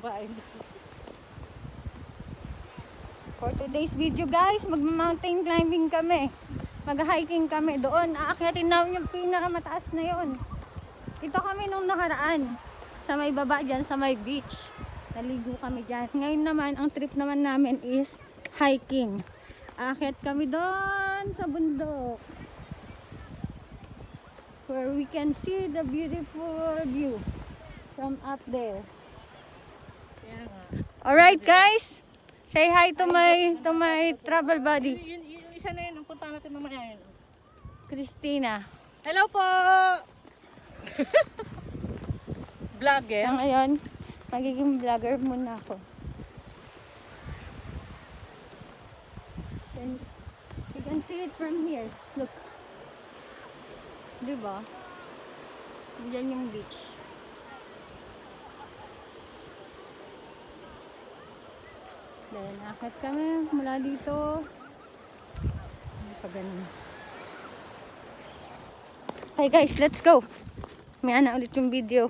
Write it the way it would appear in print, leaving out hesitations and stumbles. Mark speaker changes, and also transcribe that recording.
Speaker 1: ride.
Speaker 2: For today's video guys, mag-mountain climbing kami. Mag-hiking kami doon. Aakyatin namin yung pinakamataas na yon. Ito kami nung nakaraan. Sa may baba dyan, sa may beach. Naligo kami dyan. Ngayon naman, ang trip naman namin is hiking. Aakyat kami doon sa bundok. Where we can see the beautiful view from up there.
Speaker 1: Kaya nga.
Speaker 2: Alright guys, say hi to my travel buddy,
Speaker 1: Yung isa na yun, ang punta natin mamaya yun.
Speaker 2: Christina.
Speaker 1: Hello po! Vlogger?
Speaker 2: So ngayon, magiging vlogger muna ako. And you can see it from here. Look. Diba? Diyan yung beach. Then, akit kami mula dito. Pa ganun. Okay guys, let's go. May ana ulit yung video.